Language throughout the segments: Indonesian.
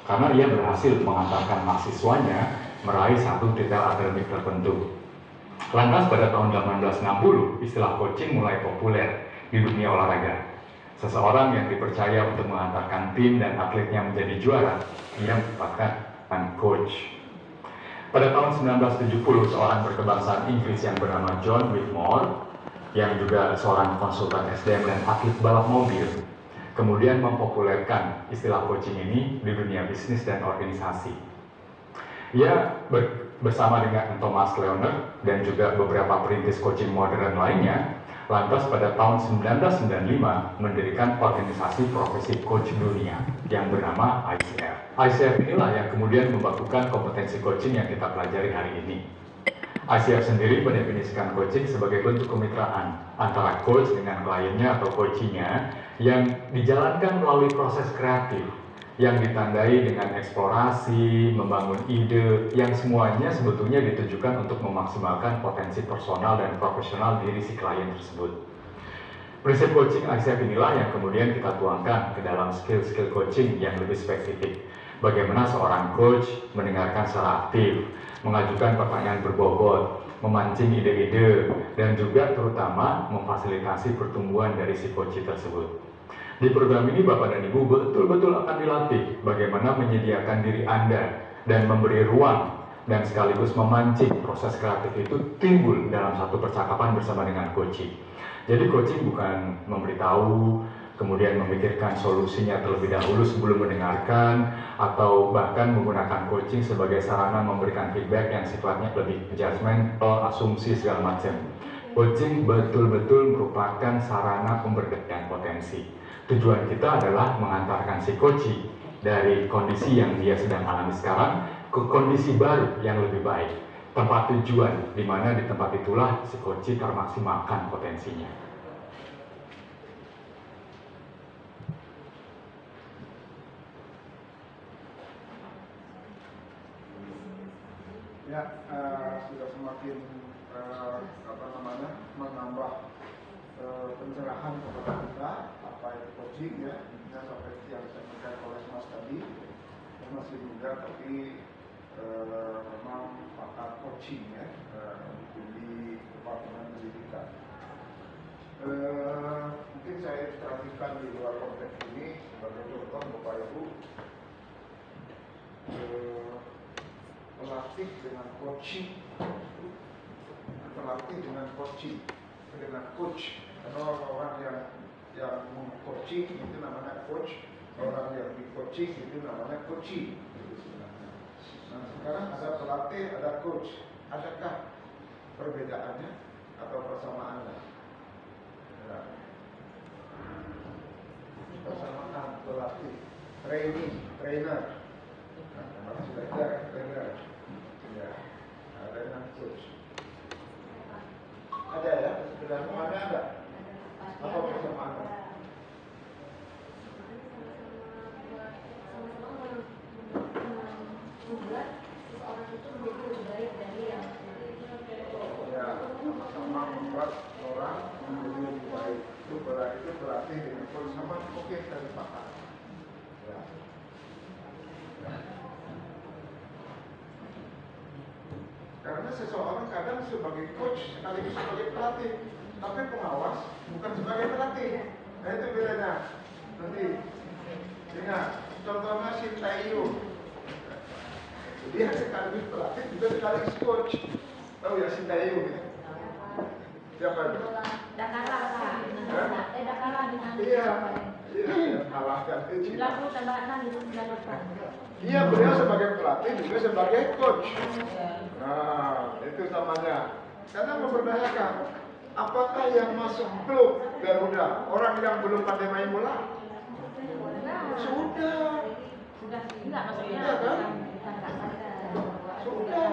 karena ia berhasil mengantarkan mahasiswanya meraih satu titel akademik tertentu. Lantas pada tahun 1860, istilah coaching mulai populer di dunia olahraga. Seseorang yang dipercaya untuk mengantarkan tim dan atletnya menjadi juara, ia merupakan coach. Pada tahun 1970, seorang berkebangsaan Inggris yang bernama John Whitmore, yang juga seorang konsultan SDM dan atlet balap mobil, kemudian mempopulerkan istilah coaching ini di dunia bisnis dan organisasi. Ia bersama dengan Thomas Leonard dan juga beberapa perintis coaching modern lainnya, lantas pada tahun 1995 mendirikan organisasi profesi coach dunia yang bernama ICF. ICF inilah yang kemudian membakukan kompetensi coaching yang kita pelajari hari ini. ICF sendiri mendefinisikan coaching sebagai bentuk kemitraan antara coach dengan kliennya atau coachee-nya yang dijalankan melalui proses kreatif yang ditandai dengan eksplorasi, membangun ide, yang semuanya sebetulnya ditujukan untuk memaksimalkan potensi personal dan profesional diri si klien tersebut. Prinsip coaching ICF inilah yang kemudian kita tuangkan ke dalam skill-skill coaching yang lebih spesifik. Bagaimana seorang coach mendengarkan secara aktif, mengajukan pertanyaan berbobot, memancing ide-ide, dan juga terutama memfasilitasi pertumbuhan dari si coachee tersebut. Di program ini Bapak dan Ibu betul-betul akan dilatih bagaimana menyediakan diri Anda dan memberi ruang dan sekaligus memancing proses kreatif itu timbul dalam satu percakapan bersama dengan coachee. Jadi coaching bukan memberitahu, kemudian memikirkan solusinya terlebih dahulu sebelum mendengarkan, atau bahkan menggunakan coaching sebagai sarana memberikan feedback yang sifatnya lebih judgmental, asumsi segala macam. Coaching betul-betul merupakan sarana pemberdayaan potensi. Tujuan kita adalah mengantarkan si coachee dari kondisi yang dia sedang alami sekarang ke kondisi baru yang lebih baik. Tempat tujuan, di mana di tempat itulah si coachee termaksimalkan potensinya. Ya, sudah semakin menambah pencerahan kepada kita apa itu coaching ya, intinya seperti yang disampaikan oleh Mas tadi, masih muda tapi memang pakar coaching ya di Departemen Pendidikan. Mungkin saya ilustrasikan di luar konteks ini sebagai contoh Bapak Ibu, pelatih dengan coaching, pelatih dengan coaching, dengan coach. Kalau orang yang meng-coaching itu namanya coach, orang yang di-coaching itu namanya coachee. Nah, sekarang ada pelatih, ada coach. Adakah perbedaannya atau persamaannya? Ya. Persamaan pelatih, training, trainer. Nah, kemarin sudah ada trainer. Ya, ada dengan coach. Ada ya, persamaannya ada. Apa persamaannya? Ya, sama-sama membuat orang menjadi lebih baik. Itu berarti dengan coach sama. Oke, saya sepakat. Ya. Karena seseorang kadang sebagai coach sekaligus sebagai pelatih, tapi pengawas bukan sebagai pelatih. Nah itu bedanya. Nanti ingat, contohnya Sintayong, dia sekaligus pelatih juga sekaligus coach. Tahu ya Sintayong ya? Siapa itu? Dakara dengan Iya, kalahkan itu. Iya, beliau sebagai pelatih juga sebagai coach. Nah, itu namanya. Karena memberdayakan. Apakah yang masuk klub Garuda orang yang belum pandai main bola? Sudah. Sudah kan? Sudah.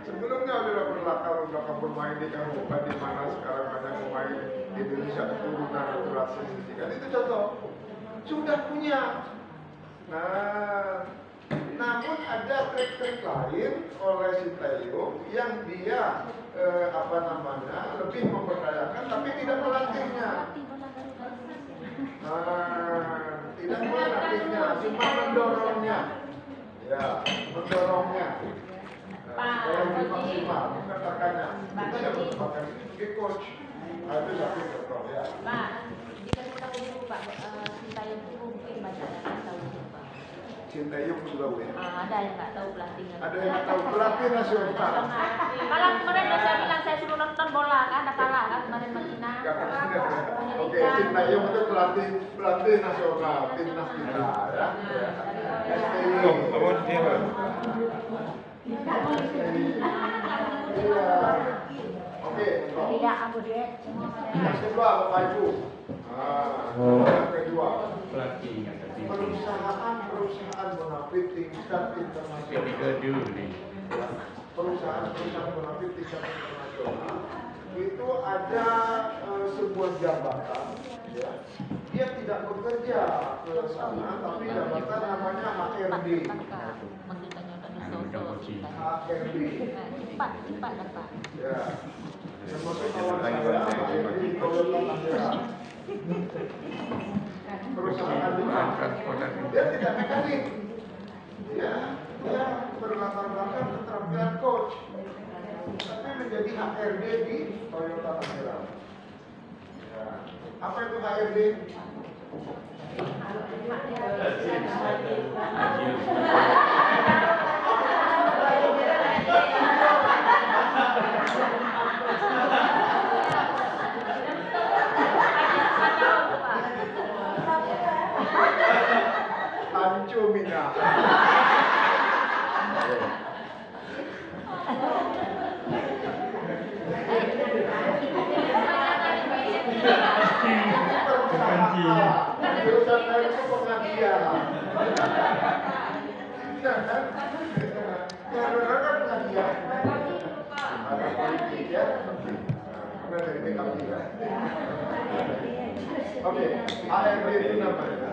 Sebelumnya sudah berlaku bermain di Eropa, di mana sekarang ada pemain Indonesia keturunan naturalisasi kan itu contoh. Sudah punya. Nah, namun ada trik-trik lain oleh Sintayong yang dia lebih memberdayakan tapi tidak melatihnya. tidak melatihnya, cuma mendorongnya. Ya, mendorongnya. Kalau lebih maksimal, mengatakannya. Kita dapat kesempatan sebagai coach. Itu satu contoh ya. Pak, dikasih tahu dulu Pak, Sintayong itu mungkin baca dan tahu Pak. Sintayong sudah ya. Ada yang nggak tahu pelatihnya. Ada yang nggak tahu pelatih nasional. Kalau kemarin saya bilang saya suruh nonton bola kan, ada kalah kan kemarin sama Cina. Oke, Sintayong itu pelatih nasional timnas kita ya. Oke, Tidak, aku dia. yang kedua Bapak Ibu. Yang kedua, perusahaan munafik tingkat internasional. Perusahaan munafik tingkat internasional itu ada sebuah jabatan, ya. Dia tidak bekerja ke sana, tapi jabatan namanya HRD. HRD. Cepat dapat. Ya. Termasuk kawan saya, HRD di Toyota Tangerang. Perusahaan dia tidak mekanik. Dia berlatar belakang keterampilan coach, tapi menjadi HRD di Toyota Tangerang. Ya. Apa itu HRD? Pancu minyak. Perusahaan saya itu pengajian. Karena kan pengajian. Ada politik ya. Karena dari PKB ya. Oke, HRD itu namanya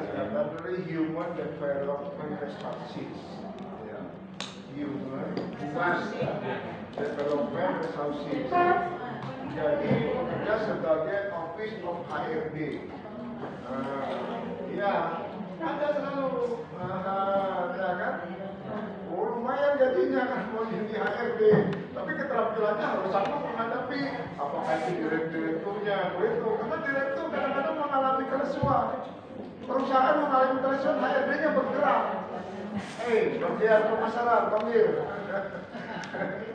dari Human Development Resources. Human Development Resources. Jadi dia sebagai Office of HRD. Ya, ada selalu, ya kan? Oh, lumayan gajinya kan mau jadi HRD, tapi keterampilannya harus sama menghadapi apakah itu direkturnya, itu karena direktur kadang-kadang mengalami kelesuan. Perusahaan mengalami kelesuan, HRD-nya bergerak. Bagian pemasaran, panggil,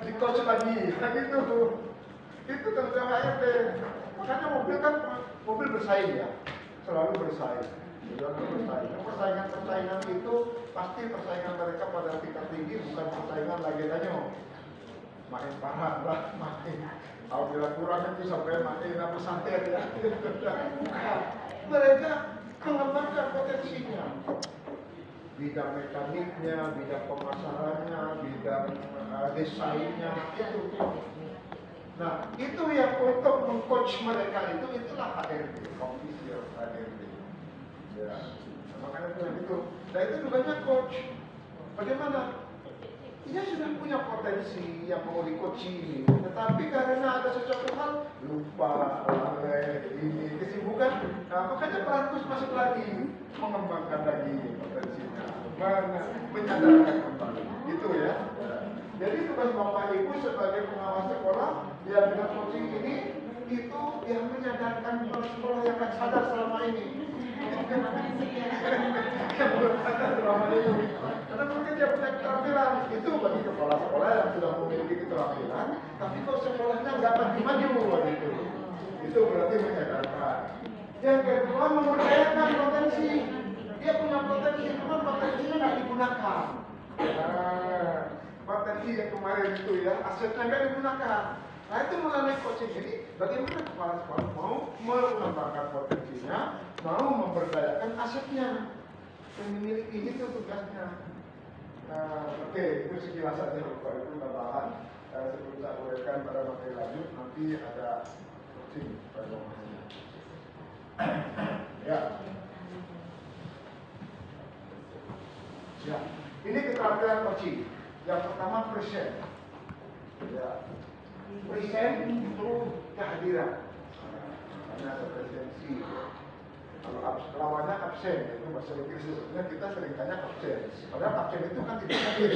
di coach lagi, kan itu tentang HRD. Makanya mobil bersaing ya, selalu bersaing. Persaingan itu pasti persaingan mereka pada tingkat tinggi, bukan persaingan lagi main parah lah, main apabila kurang itu sampai main apa santet ya. Mereka mengembangkan potensinya, bidang mekaniknya, bidang pemasarannya, bidang desainnya itu. Nah, itu yang untuk mengcoach mereka itulah HRD, official HRD. Ya, makanya itu. Nah itu banyak coach. Bagaimana? Dia sudah punya potensi yang mau di-coaching, tetapi karena ada sesuatu hal lupa, lalai, ini kesibukan. Nah, makanya peran coach masuk lagi, mengembangkan lagi potensinya, menyadarkan kembali. Itu ya. Jadi tugas Bapak Ibu sebagai pengawas sekolah yang dengan coaching ini itu yang menyadarkan kepala sekolah yang akan sadar selama ini. Karena mungkin dia punya keterampilan itu bagi kepala sekolah yang sudah memiliki keterampilan, tapi kok sekolahnya nggak maju gitu. Itu berarti menyadarkan. Yang kedua memperdayakan potensi. Dia punya potensi, cuma potensinya nggak digunakan. Potensi yang kemarin itu ya, asetnya nggak digunakan. Nah itu melalui coaching ini, bagaimana kepala sekolah mau mengembangkan potensinya, mau memberdayakan asetnya, yang memiliki itu tugasnya. Oke, itu sekilas saja Bapak Ibu tambahan. Sebelum saya uraikan pada materi lanjut, nanti ada coaching pada momennya. Ya. Ya, ini keterampilan coaching. Yang pertama present. Ya. Present itu kehadiran. Karena ada presensi. Kalau lawannya absen, itu bahasa Inggris sebenarnya kita sering tanya absen. Padahal absen itu kan tidak hadir.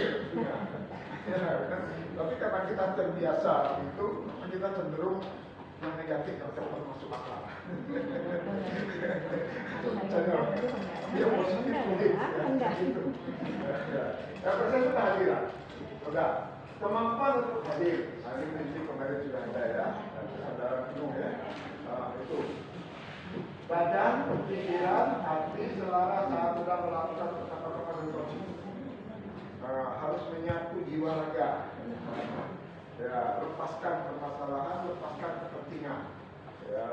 Ya, kan? Tapi karena kita terbiasa itu, kita cenderung yang negatif yang cepat masuk akal. Dia positif mungkin. Ya, persen itu kehadiran. Udah. Kemampuan untuk hadir. Nah, ini prinsip kemarin sudah ada ya. Kesadaran penuh ya. Nah, itu. Badan, pikiran, hati, selara saat sedang melakukan percakapan dan coaching. Harus menyatu jiwa raga. Ya, lepaskan permasalahan, lepaskan kepentingan. Ya,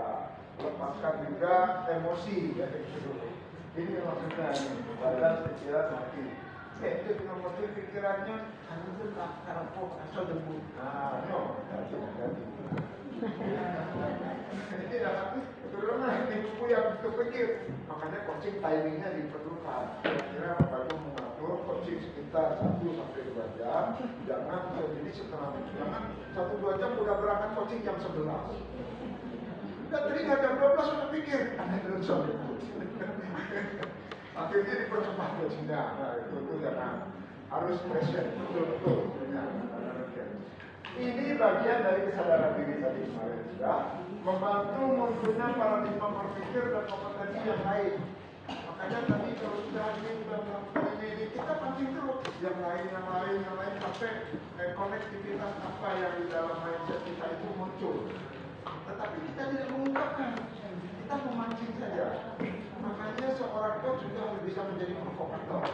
lepaskan juga emosi. Ya, ini maksudnya ini. Badan, pikiran, hati. Itu nomor pikirannya alhamdulillah karena asal debut. Nah, no, ini karena ini buku yang kepikir, makanya coaching timingnya diperlukan. Kira-kira Bapak Ibu mengatur coaching sekitar 1-2 jam, jangan jadi setengah jam, jangan 1-2 jam udah berangkat coaching jam 11. Udah teringat jam 12 sudah pikir, belum sampai. Akhirnya dipercepat coachingnya. Nah, itu jangan harus present betul-betul. Ini bagian dari kesadaran diri tadi kemarin sudah membantu munculnya paradigma berpikir dan kompetensi yang lain. Makanya tadi kalau sudah melakukan ini kita pancing terus yang lain sampai konektivitas apa yang di dalam mindset kita itu muncul. Tetapi kita tidak mengungkapkan, kita memancing saja. Makanya seorang coach juga harus bisa menjadi provokator.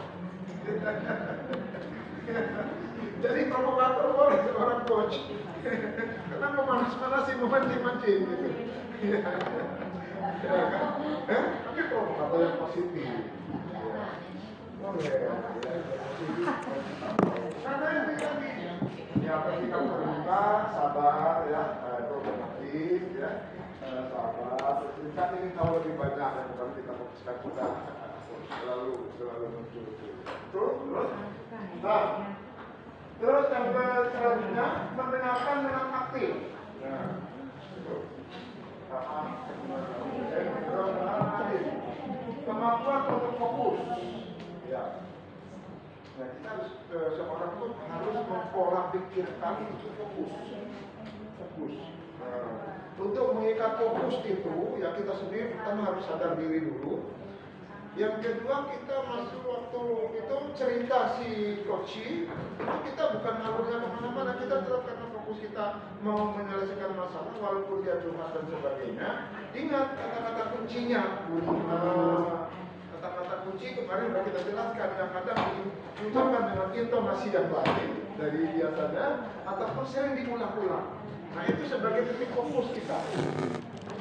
Jadi provokator boleh seorang coach. Karena memanas-manasi, memancing-mancing gitu. Tapi provokator yang positif. Boleh. Karena ini tadi. Ya, ketika terbuka, sabar ya, kooperatif ya. Sahabat, kita ingin tahu lebih banyak dan bukan kita fokuskan sudah selalu muncul. Terus, terus yang selanjutnya mendengarkan dengan aktif. Nah, itu. Kemampuan untuk fokus. Ya. Nah, kita harus seorang pun harus mempola pikirkan untuk fokus. Untuk mengikat fokus itu, ya kita sendiri pertama harus sadar diri dulu. Yang kedua kita masuk waktu itu cerita si coach, kita bukan alurnya kemana-mana, kita tetap karena fokus kita mau menyelesaikan masalah walaupun dia curhat dan sebagainya. Ingat kata-kata kuncinya. Kata-kata kunci kemarin sudah kita jelaskan yang kadang diucapkan dengan intonasi yang lain dari biasanya ataupun sering diulang-ulang. Nah itu sebagai titik fokus kita.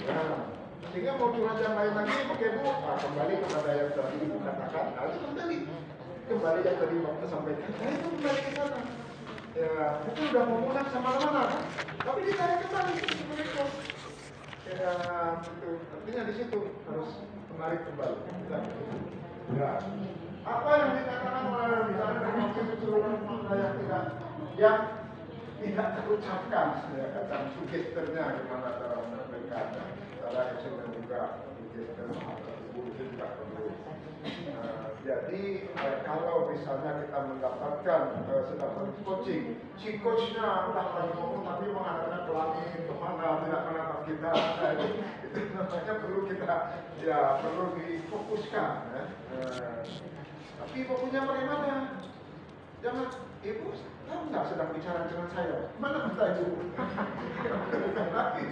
Nah, sehingga mau curhat yang lain lagi, oke Bu, kembali kepada yang tadi Ibu katakan. Nah itu kembali yang tadi waktu sampaikan. Nah itu kembali ke sana. Ya, itu udah mau mudah sama mana kan? Tapi ditarik kembali seperti itu. Ya, itu artinya di situ harus menarik kembali. Ya. Apa yang dikatakan oleh misalnya dari waktu itu seluruh yang tidak terucapkan, ya kata sugesternya gimana cara menyampaikan, cara action dan juga sugester itu juga perlu. Jadi kalau misalnya kita mendapatkan sedang coaching, si coachnya udah lagi ngomong tapi mengarahkan ke langit kemana tidak menatap kita, itu namanya perlu kita perlu difokuskan. Ya. Tapi fokusnya bagaimana? Jangan, Ibu tahu nggak sedang bicara dengan saya? Mana mata Ibu? Bukan lagi.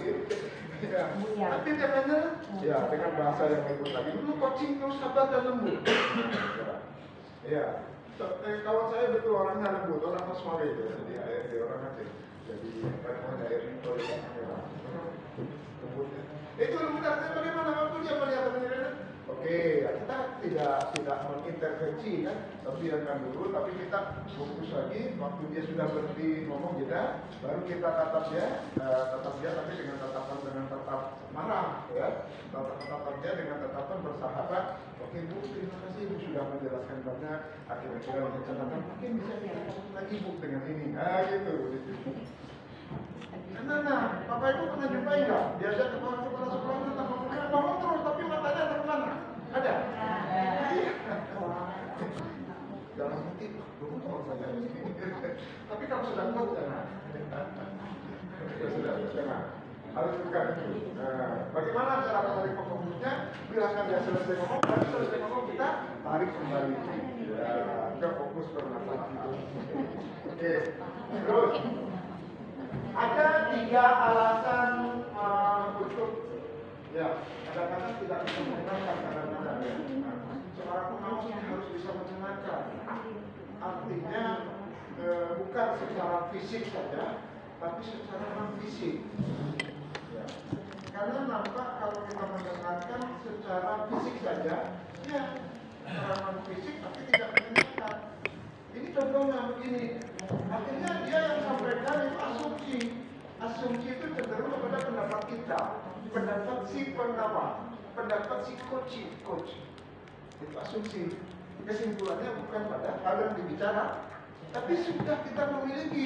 Ya. Tapi jangan ya dengan bahasa yang lembut lagi. Dulu coaching terus sabar dan lembut. Ya. Kawan saya betul orangnya lembut, orang Asmari itu. Jadi dia orang Aceh. Jadi apa namanya itu lembutnya. Itu lembut artinya bagaimana waktu dia melihat ini? Oke, kita tidak mengintervensi kan, tapi biarkan dulu, tapi kita fokus lagi. Waktu dia sudah berhenti ngomong kita, baru kita tatap dia tapi dengan tetap marah, ya. Tatap dia dengan tatapan bersahabat. Oke Bu, terima kasih Bu sudah menjelaskan banyak. Akhirnya kita menceritakan, mungkin bisa kita lagi Bu dengan ini. Nah gitu. Nah, Bapak Ibu pernah jumpai nggak? Biasa kepala sekolah tentang ngomong terus, tapi matanya ada kemana? Ada? Iya. Dalam hati, kalau saya tapi kalau sudah kuat jangan. Sudah, jangan. Harus bukan itu. Bagaimana cara menarik pokoknya? Bilangkan dia selesai ngomong, tapi selesai ngomong kita tarik kembali. Ke fokus permasalahan. Oke. Terus ada 3 alasan untuk kadang-kadang tidak bisa menyenangkan kadang-kadang ya. Seorang pengawas harus bisa menyenangkan. Artinya bukan secara fisik saja, tapi secara non-fisik. Ya. Karena nampak kalau kita mendengarkan secara fisik saja, ya secara non-fisik tapi tidak menyenangkan. Ini contohnya begini. Artinya dia yang sampaikan itu asumsi. Asumsi itu cenderung kepada pendapat kita, pendapat si pengawas, pendapat si coach. Itu asumsi. Kesimpulannya bukan pada hal yang dibicara, tapi sudah kita memiliki.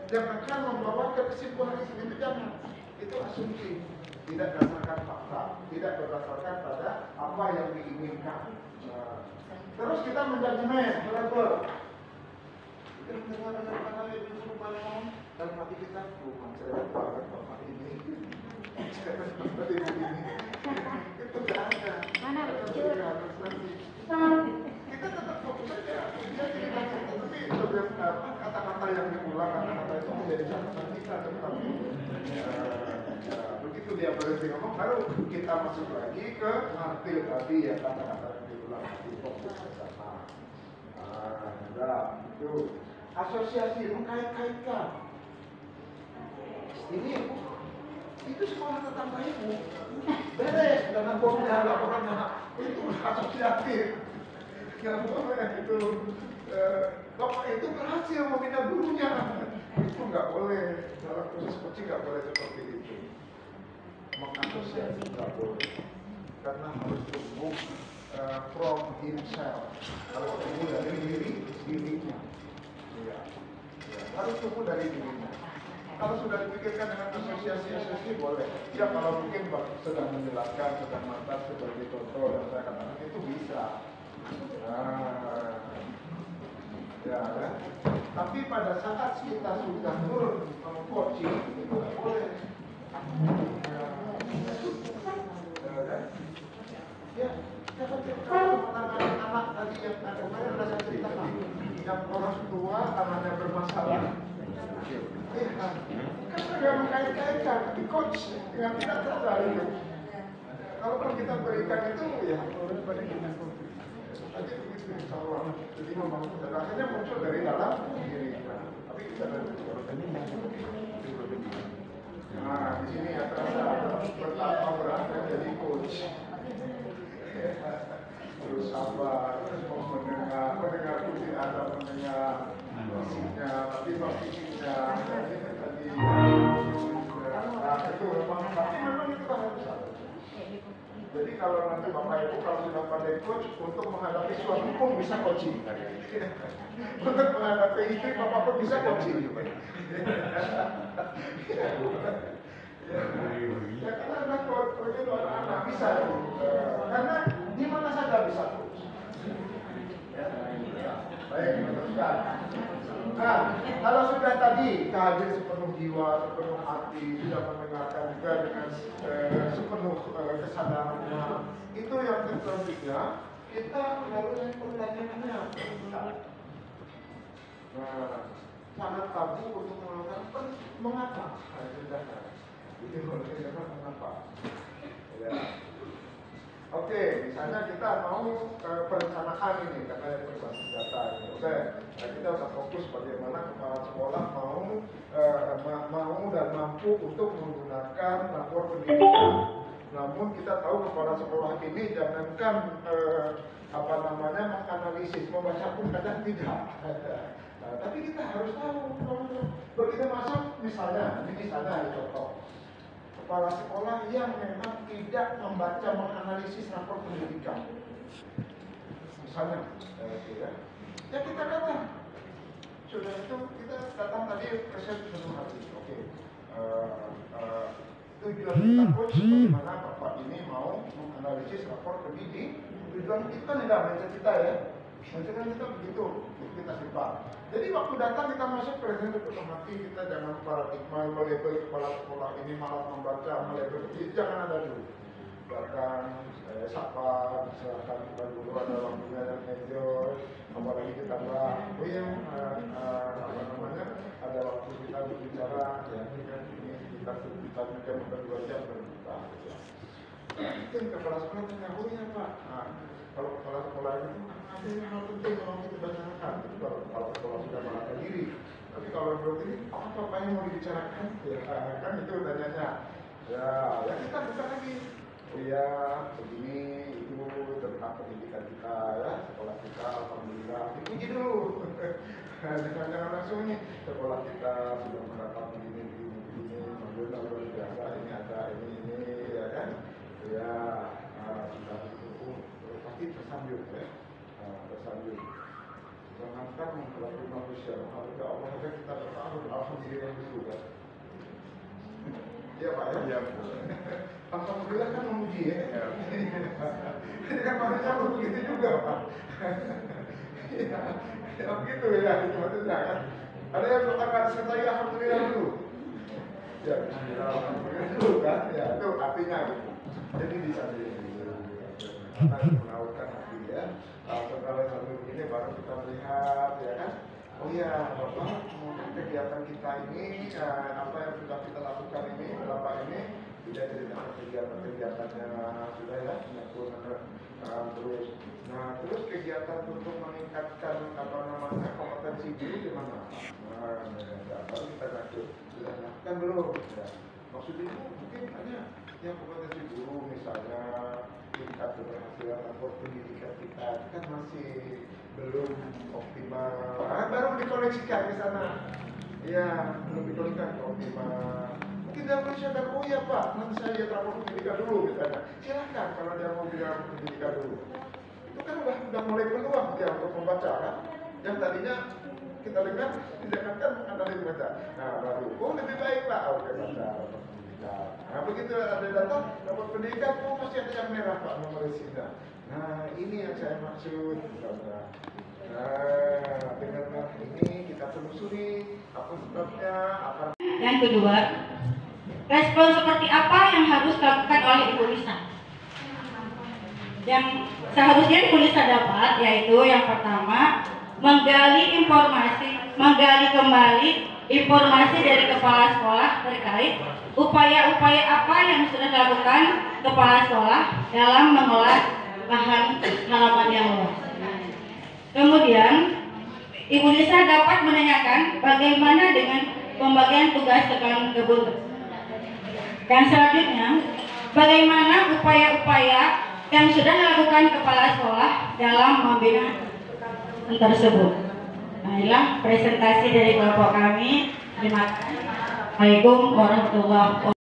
Jangan membawa ke kesimpulan itu jangan. Itu asumsi, tidak berdasarkan fakta, tidak berdasarkan pada apa yang diinginkan. Terus kita menjudgment, label. Kita mendengar kata-kata yang disuruh ngomong dalam hati kita, bukan saya banget bapak ini. Seperti ini. Itu tidak ada. Mana betul? Kita tetap fokus saja. Kita tidak tapi kata-kata yang diulang, kata-kata itu menjadi catatan kita. Tetapi begitu dia berhenti ngomong, baru kita masuk lagi ke arti tadi ya kata-kata yang diulang. Fokus ke sana. Itu asosiasi mengkait-kaitkan. Ini itu sekolah tetangga ibu beres dengan bomnya laporannya itu asosiatif nggak boleh itu bapak itu berhasil membina gurunya itu nggak boleh dalam proses coaching nggak boleh seperti itu mengasosiasi nggak boleh karena harus tumbuh from himself kalau tumbuh dari dirinya harus tumbuh dari dirinya. Kalau sudah dipikirkan dengan asosiasi boleh. Ya kalau mungkin sedang menjelaskan, sedang mantap sebagai contoh yang saya katakan itu bisa. Kan? Tapi pada saat kita sudah turun coaching itu tidak boleh. Ya, kalau anak-anak tadi yang kemarin ada saya ceritakan, yang orang tua anaknya bermasalah. Kan sudah mengkait-kaitkan di coach dengan tidak sadar itu. Kalau kita berikan itu ya pada kita tadi begitu insya Allah. Jadi membangun dan akhirnya muncul dari dalam diri. Tapi kita dari nah di sini ya terasa betapa beratnya jadi coach. Terus apa? Terus mendengar kunci ada mendengar fisiknya, tapi fisiknya tadi itu memang itu harus ada. Jadi kalau nanti bapak ibu kalau sudah pandai coach untuk menghadapi suami pun bisa coaching. Untuk menghadapi istri bapak pun bisa coaching. Ya karena begitu anak-anak bisa karena di mana saja bisa coach. Baik, meneruskan. Nah, kalau sudah tadi hadir sepenuh jiwa, sepenuh hati, sudah mendengarkan juga dengan sepenuh kesadarannya, itu yang selanjutnya kita harus pertanyaannya. Nah, sangat tabu untuk mengatakan mengapa? Itu mengapa? Ya. Oke, misalnya kita mau perencanaan ini karena yang berbasis data ini. Oke, nah kita sudah fokus bagaimana kepala sekolah mau dan mampu untuk menggunakan lapor pendidikan. Namun kita tahu kepala sekolah ini jangankan menganalisis, membaca pun kadang tidak. Nah, tapi kita harus tahu begitu masuk misalnya contoh. Kepala sekolah yang memang tidak membaca menganalisis rapor pendidikan, misalnya, ya kita datang. Sudah itu kita datang tadi present penuh hati. Oke, tujuan kita coach bagaimana Bapak ini mau menganalisis rapor ke BD. Tujuan kita tidak mindset kita ya. Mindset kita begitu, kita simpan. Jadi waktu datang kita masuk presiden otomatis kita jangan paradigma melabel kepala sekolah ini malas membaca, melabel itu jangan ada dulu. Bahkan saya sapa, misalkan kita dulu ada waktunya yang major, apalagi kita oh ya, apa namanya, ada waktu kita berbicara, ya ini kita juga berdua jam berbicara. Mungkin kepala sekolah tanya, oh ya Pak, kalau kepala sekolah itu ada hal penting yang mau kita bicarakan. Kalau kepala sekolah sudah merasa diri, tapi kalau belum ini, apa yang mau dibicarakan? Ya, kan itu tanyanya. Ya kita buka lagi. Oh ya, begini itu tentang pendidikan kita ya, sekolah kita alhamdulillah. Dipuji dulu. Jangan langsung nih sekolah kita sudah mendapat begini, alhamdulillah luar biasa. Ini ada ini ya kan? Ya sudah didukung, pasti tersambil ya, tersambil. Jangankan mempelajari manusia, harga Allah aja kita bertaruh alhamdulillah dulu kan. Iya Pak ya. Alhamdulillah kan memuji ya. Ini kan manusia begitu juga Pak. Ya begitu ya, itu maksudnya kan. Ada yang berkata sertai alhamdulillah dulu. Ya, alhamdulillah dulu kan. Ya itu artinya gitu. Jadi di sana kita menawarkan hati ya. Setelah satu begini baru kita melihat ya kan. Oh iya, Bapak, kegiatan kita ini, apa yang sudah kita lakukan ini, Bapak ini, tidak cerita kegiatan-kegiatannya sudah ya, terus. Nah, terus kegiatan untuk meningkatkan apa namanya kompetensi guru di mana? Baru kita ngatur, sudah lakukan belum? Ya. Maksudnya mungkin hanya yang kompetensi guru misalnya tingkat keberhasilan atau pendidikan kita kan masih belum optimal, baru dikoneksikan ke sana. Ya, belum dikoneksikan optimal. Mungkin dia sadar, oh ya Pak, nanti saya lihat rapor pendidikan dulu misalnya. Silahkan kalau dia mau bilang pendidikan dulu. Itu kan udah mulai peluang dia untuk membaca kan. Yang tadinya kita dengar dijangankan menganalisis baca. Nah baru, oh lebih baik Pak, oke baca rapor pendidikan. Nah begitu ada data rapor pendidikan, oh pasti ada yang merah Pak nomor isinya. Nah ini yang saya maksud misalnya. Nah dengan ini kita telusuri apa sebabnya, apa. Yang kedua, respon seperti apa yang harus dilakukan oleh Ibu Lisa? Yang seharusnya Ibu Lisa dapat yaitu yang pertama, menggali kembali informasi dari kepala sekolah terkait upaya-upaya apa yang sudah dilakukan kepala sekolah dalam mengelola lahan halaman yang luas. Kemudian, Ibu Lisa dapat menanyakan bagaimana dengan pembagian tugas rekan kebun. Dan selanjutnya, bagaimana upaya-upaya yang sudah dilakukan kepala sekolah dalam membina tersebut. Nah, inilah presentasi dari kelompok kami. Terima kasih. Assalamualaikum warahmatullahi wabarakatuh.